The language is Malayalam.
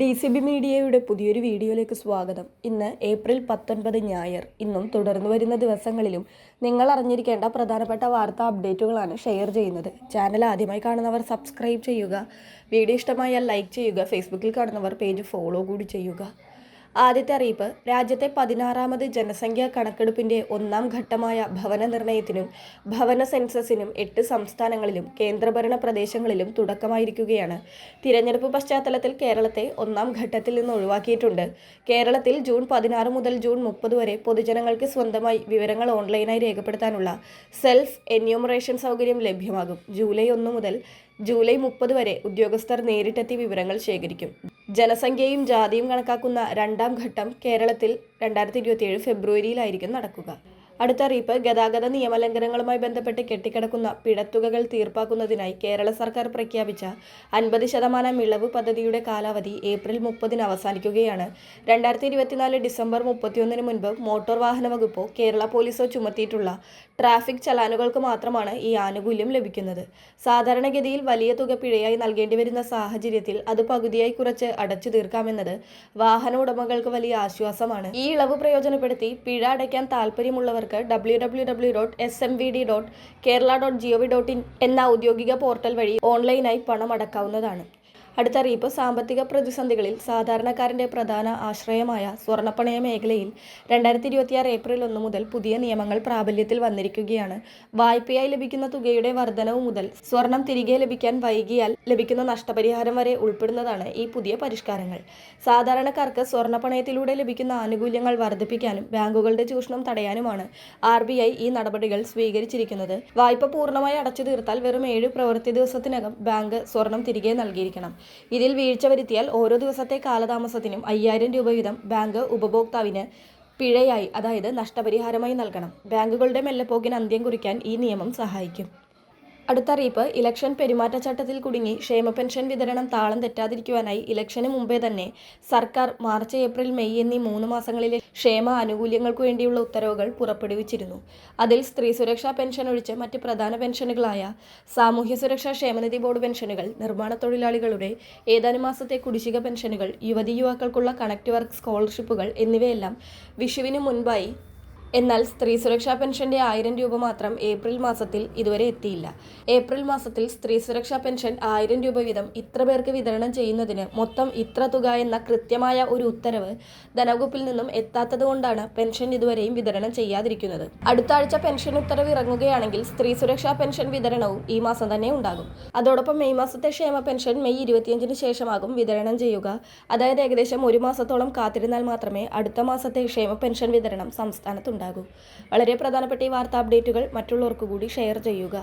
DCB മീഡിയയുടെ പുതിയൊരു വീഡിയോയിലേക്ക് സ്വാഗതം. ഇന്ന് ഏപ്രിൽ 19 ഞായർ. ഇന്നും തുടർന്നു വരുന്ന ദിവസങ്ങളിലും നിങ്ങൾ അറിഞ്ഞിരിക്കേണ്ട പ്രധാനപ്പെട്ട വാർത്താ അപ്ഡേറ്റുകളാണ് ഷെയർ ചെയ്യുന്നത്. ചാനൽ ആദ്യമായി കാണുന്നവർ സബ്സ്ക്രൈബ് ചെയ്യുക. വീഡിയോ ഇഷ്ടമായാൽ ലൈക്ക് ചെയ്യുക. ഫേസ്ബുക്കിൽ കാണുന്നവർ പേജ് ഫോളോ കൂടി ചെയ്യുക. ആദ്യത്തെ അറിയിപ്പ്, രാജ്യത്തെ 16ാമത് ജനസംഖ്യാ കണക്കെടുപ്പിന്റെ ഒന്നാം ഘട്ടമായ ഭവന നിർണയത്തിനും ഭവന സെൻസസിനും 8 സംസ്ഥാനങ്ങളിലും കേന്ദ്രഭരണ പ്രദേശങ്ങളിലും തുടക്കമായിരിക്കുകയാണ്. തിരഞ്ഞെടുപ്പ് പശ്ചാത്തലത്തിൽ കേരളത്തെ ഒന്നാം ഘട്ടത്തിൽ നിന്ന് ഒഴിവാക്കിയിട്ടുണ്ട്. കേരളത്തിൽ ജൂൺ 16 മുതൽ ജൂൺ 30 വരെ പൊതുജനങ്ങൾക്ക് സ്വന്തമായി വിവരങ്ങൾ ഓൺലൈനായി രേഖപ്പെടുത്താനുള്ള സെൽഫ് എന്യൂമറേഷൻ സൗകര്യം ലഭ്യമാകും. ജൂലൈ 1 മുതൽ ജൂലൈ 30 വരെ ഉദ്യോഗസ്ഥർ നേരിട്ടെത്തി വിവരങ്ങൾ ശേഖരിക്കും. ജനസംഖ്യയും ജാതിയും കണക്കാക്കുന്ന രണ്ടാം ഘട്ടം കേരളത്തിൽ 2027 ഫെബ്രുവരിയിലായിരിക്കും നടക്കുക. അടുത്ത അറിയിപ്പ്, ഗതാഗത നിയമലംഘനങ്ങളുമായി ബന്ധപ്പെട്ട് കെട്ടിക്കിടക്കുന്ന പിഴത്തുകകൾ തീർപ്പാക്കുന്നതിനായി കേരള സർക്കാർ പ്രഖ്യാപിച്ച 50% ഇളവ് പദ്ധതിയുടെ കാലാവധി ഏപ്രിൽ 30 അവസാനിക്കുകയാണ്. 2024 ഡിസംബർ 31 മുൻപ് മോട്ടോർ വാഹന വകുപ്പോ കേരള പോലീസോ ചുമത്തിയിട്ടുള്ള ട്രാഫിക് ചലാനുകൾക്ക് മാത്രമാണ് ഈ ആനുകൂല്യം ലഭിക്കുന്നത്. സാധാരണഗതിയിൽ വലിയ തുക പിഴയായി നൽകേണ്ടി വരുന്ന സാഹചര്യത്തിൽ അത് പകുതിയായി കുറച്ച് അടച്ചു തീർക്കാമെന്നത് വാഹന ഉടമകൾക്ക് വലിയ ആശ്വാസമാണ്. ഈ ഇളവ് പ്രയോജനപ്പെടുത്തി പിഴ അടയ്ക്കാൻ താൽപ്പര്യമുള്ളവർ www.smvd.kerala.gov.in എന്ന ഔദ്യോഗിക പോർട്ടൽ വഴി ഓൺലൈനായി പണം അടക്കാവുന്നതാണ്. അടുത്ത അറിയിപ്പ്, സാമ്പത്തിക പ്രതിസന്ധികളിൽ സാധാരണക്കാരന്റെ പ്രധാന ആശ്രയമായ സ്വർണ്ണപ്പണയ മേഖലയിൽ 2026 ഏപ്രിൽ 1 മുതൽ പുതിയ നിയമങ്ങൾ പ്രാബല്യത്തിൽ വന്നിരിക്കുകയാണ്. വായ്പയായി ലഭിക്കുന്ന തുകയുടെ വർധനവ് മുതൽ സ്വർണം തിരികെ ലഭിക്കാൻ വൈകിയാൽ ലഭിക്കുന്ന നഷ്ടപരിഹാരം വരെ ഉൾപ്പെടുന്നതാണ് ഈ പുതിയ പരിഷ്കാരങ്ങൾ. സാധാരണക്കാർക്ക് സ്വർണ്ണപ്പണയത്തിലൂടെ ലഭിക്കുന്ന ആനുകൂല്യങ്ങൾ വർദ്ധിപ്പിക്കാനും ബാങ്കുകളുടെ ചൂഷണം തടയാനുമാണ് RBI ഈ നടപടികൾ സ്വീകരിച്ചിരിക്കുന്നത്. വായ്പ പൂർണ്ണമായി അടച്ചു തീർത്താൽ വെറും 7 പ്രവൃത്തി ദിവസത്തിനകം ബാങ്ക് സ്വർണം തിരികെ നൽകിയിരിക്കണം. ഇതിൽ വീഴ്ച വരുത്തിയാൽ ഓരോ ദിവസത്തെ കാലതാമസത്തിനും 5000 രൂപ വീതം ബാങ്ക് ഉപഭോക്താവിന് പിഴയായി, അതായത് നഷ്ടപരിഹാരമായി നൽകണം. ബാങ്കുകളുടെ മെല്ലെപ്പോക്കിന് അന്ത്യം കുറിക്കാൻ ഈ നിയമം സഹായിക്കും. അടുത്ത അറിയിപ്പ്, ഇലക്ഷൻ പെരുമാറ്റച്ചട്ടത്തിൽ കുടുങ്ങി ക്ഷേമ പെൻഷൻ വിതരണം താളം തെറ്റാതിരിക്കുവാനായി ഇലക്ഷന് മുമ്പേ തന്നെ സർക്കാർ മാർച്ച്, ഏപ്രിൽ, മെയ് എന്നീ 3 മാസങ്ങളിലെ ക്ഷേമ ആനുകൂല്യങ്ങൾക്കു വേണ്ടിയുള്ള ഉത്തരവുകൾ പുറപ്പെടുവിച്ചിരുന്നു. അതിൽ സ്ത്രീ സുരക്ഷാ പെൻഷൻ ഒഴിച്ച് മറ്റ് പ്രധാന പെൻഷനുകളായ സാമൂഹ്യ സുരക്ഷാ ക്ഷേമനിധി ബോർഡ് പെൻഷനുകൾ, നിർമ്മാണ തൊഴിലാളികളുടെ ഏതാനും മാസത്തെ കുടിശ്ശിക പെൻഷനുകൾ, യുവതീ-യുവാക്കൾക്കുള്ള കണക്ട് വർക്ക് സ്കോളർഷിപ്പുകൾ എന്നിവയെല്ലാം വിഷുവിന് മുൻപായി. എന്നാൽ സ്ത്രീ സുരക്ഷാ പെൻഷന്റെ 1000 രൂപ മാത്രം ഏപ്രിൽ മാസത്തിൽ ഇതുവരെ എത്തിയില്ല. ഏപ്രിൽ മാസത്തിൽ സ്ത്രീ സുരക്ഷാ പെൻഷൻ 1000 രൂപ വീതം ഇത്ര പേർക്ക് വിതരണം ചെയ്യുന്നതിന് മൊത്തം ഇത്ര തുക എന്ന കൃത്യമായ ഒരു ഉത്തരവ് ധനവകുപ്പിൽ നിന്നും എത്താത്തതുകൊണ്ടാണ് പെൻഷൻ ഇതുവരെയും വിതരണം ചെയ്യാതിരിക്കുന്നത്. അടുത്ത ആഴ്ച പെൻഷൻ ഉത്തരവ് ഇറങ്ങുകയാണെങ്കിൽ സ്ത്രീ സുരക്ഷാ പെൻഷൻ വിതരണവും ഈ മാസം തന്നെ ഉണ്ടാകും. അതോടൊപ്പം മെയ് മാസത്തെ ക്ഷേമ പെൻഷൻ മെയ് 25 ശേഷമാകും വിതരണം ചെയ്യുക. അതായത് ഏകദേശം 1 മാസത്തോളം കാത്തിരുന്നാൽ മാത്രമേ അടുത്ത മാസത്തെ ക്ഷേമ പെൻഷൻ വിതരണം സംസ്ഥാനത്തുണ്ടാകൂ. വളരെ പ്രധാനപ്പെട്ട ഈ വാർത്താ അപ്ഡേറ്റുകൾ മറ്റുള്ളവർക്ക് കൂടി ഷെയർ ചെയ്യുക.